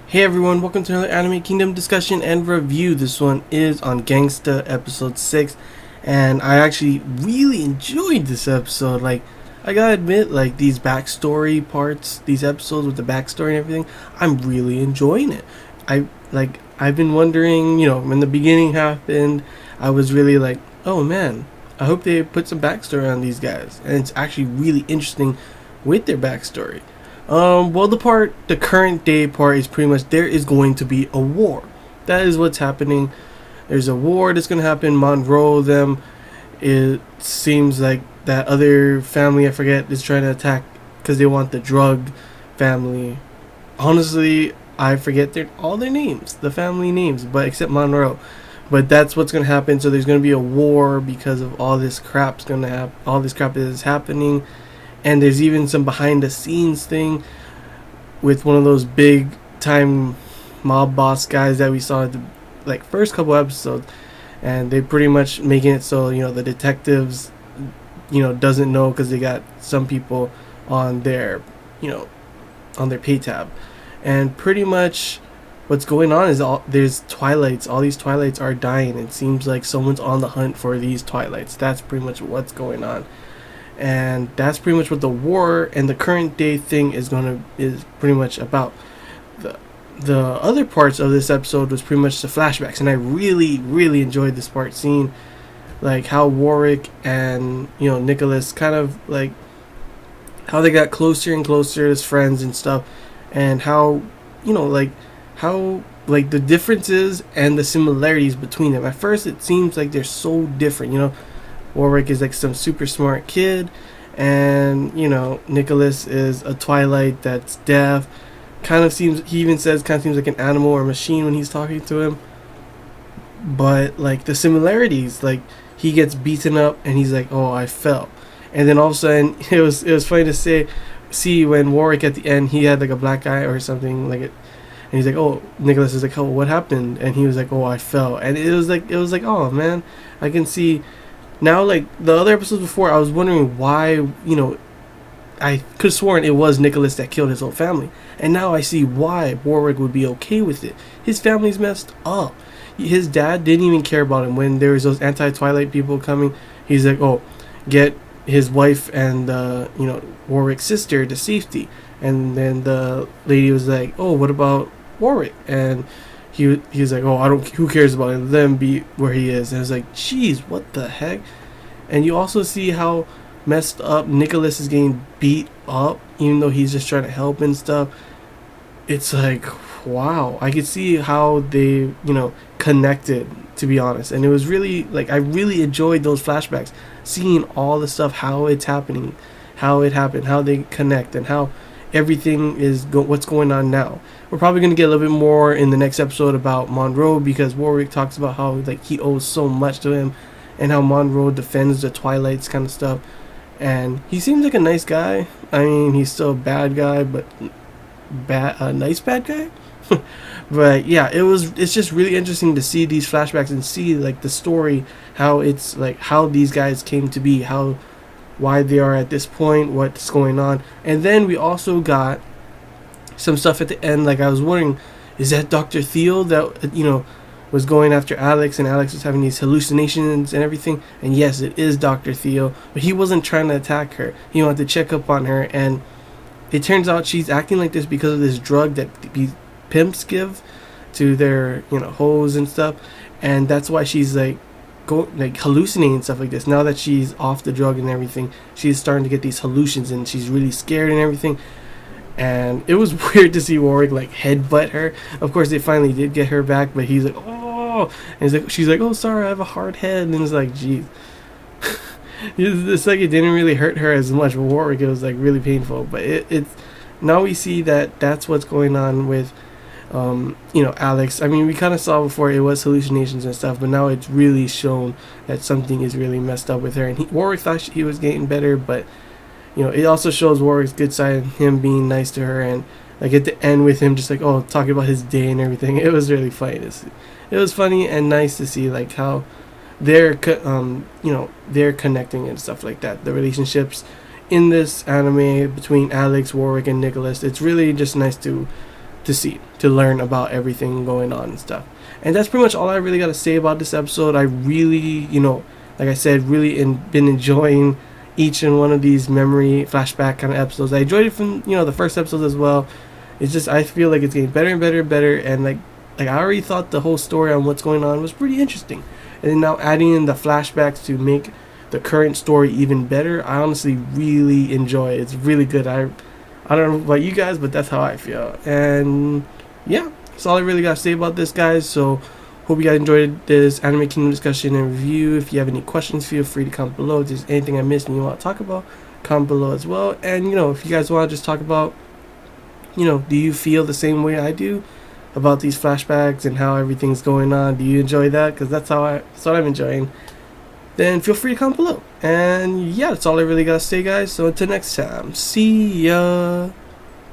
Hey everyone, welcome to another Anime Kingdom discussion and review. This one is on Gangsta episode 6, and I actually really enjoyed this episode. I gotta admit, these backstory parts, these episodes with the backstory and everything, I'm really enjoying it. I've been wondering, when the beginning happened, I was really like, oh man, I hope they put some backstory on these guys, and it's actually really interesting with their backstory. Well, the current day part is pretty much there is going to be a war. That is what's happening. There's a war that's going to happen. Monroe, it seems like that other family, I forget, is trying to attack because they want the drug family. Honestly, I forget all their names, the family names, but except Monroe. But that's what's going to happen. So there's going to be a war because of all this crap's going to happen. All this crap is happening. And there's even some behind the scenes thing with one of those big time mob boss guys that we saw at the first couple episodes, and they pretty much making it so the detectives doesn't know because they got some people on their on their pay tab, and pretty much what's going on is there's twilights. All these twilights are dying. It seems like someone's on the hunt for these twilights. That's pretty much what's going on. And that's pretty much what the war and the current day thing is pretty much about. The other parts of this episode was pretty much the flashbacks, and I really enjoyed this part, seeing like how Warwick and Nicholas kind of like how they got closer and closer as friends and stuff, and how how the differences and the similarities between them. At first it seems like they're so different. Warwick is like some super smart kid, and Nicholas is a Twilight that's deaf. He even says kind of seems like an animal or machine when he's talking to him. But the similarities, he gets beaten up and he's like, "Oh, I fell," and then all of a sudden it was funny to see when Warwick at the end, he had like a black eye or something like it. And he's like, "Oh," Nicholas is like, "Oh, what happened?" And he was like, "Oh, I fell." And it was like, "Oh man, I can see." Now, the other episodes before, I was wondering why, I could have sworn it was Nicholas that killed his whole family. And now I see why Warwick would be okay with it. His family's messed up. His dad didn't even care about him. When there was those anti-Twilight people coming, he's like, oh, get his wife and, Warwick's sister to safety. And then the lady was like, oh, what about Warwick? And he was like, oh, who cares about him? Let him be where he is. And I was like, geez, what the heck? And you also see how messed up Nicholas is getting beat up, even though he's just trying to help and stuff. It's like, wow. I could see how they, connected, to be honest. And it was really, I really enjoyed those flashbacks, seeing all the stuff, how it's happening, how it happened, how they connect, and how everything is what's going on now. We're probably going to get a little bit more in the next episode about Monroe, because Warwick talks about how he owes so much to him, and how Monroe defends the Twilights kind of stuff. And he seems like a nice guy. I mean, he's still a bad guy, but a nice bad guy. But yeah, it's just really interesting to see these flashbacks and see the story, how it's how these guys came to be, why they are at this point, what's going on. And then we also got some stuff at the end. I was wondering, is that Dr. Theo that was going after Alex, and Alex was having these hallucinations and everything? And yes, it is Dr. Theo, but he wasn't trying to attack her. He wanted to check up on her, and it turns out she's acting like this because of this drug that pimps give to their hoes and stuff, and that's why she's hallucinating and stuff like this. Now that she's off the drug and everything, she's starting to get these hallucinations, and she's really scared and everything. And it was weird to see Warwick headbutt her. Of course, they finally did get her back, but he's like, oh, and she's like, oh, sorry, I have a hard head. And it's like, geez. It's it didn't really hurt her as much. With Warwick, it was really painful. But it's now we see that that's what's going on with Alex. I mean, we kind of saw before it was hallucinations and stuff, but now it's really shown that something is really messed up with her. And Warwick thought he was getting better, but it also shows Warwick's good side, him being nice to her, and at the end with him just talking about his day and everything. It was really funny to see. It was funny and nice to see how they're they're connecting and stuff like that. The relationships in this anime between Alex, Warwick, and Nicholas. It's really just nice to to learn about everything going on and stuff. And that's pretty much all I really got to say about this episode. I really, like I said, really been enjoying each and one of these memory flashback kind of episodes. I enjoyed it from the first episode as well. It's just I feel like it's getting better and better and better, and like I already thought the whole story on what's going on was pretty interesting, and then now adding in the flashbacks to make the current story even better, I honestly really enjoy it. It's really good. I don't know about you guys, but that's how I feel. And yeah, that's all I really got to say about this, guys. So hope you guys enjoyed this Anime Kingdom discussion and review. If you have any questions, feel free to comment below. If there's anything I missed and you want to talk about, comment below as well. And if you guys want to just talk about, do you feel the same way I do about these flashbacks and how everything's going on? Do you enjoy that? Because that's what I'm enjoying. Then feel free to comment below. And yeah, that's all I really got to say, guys. So until next time, see ya.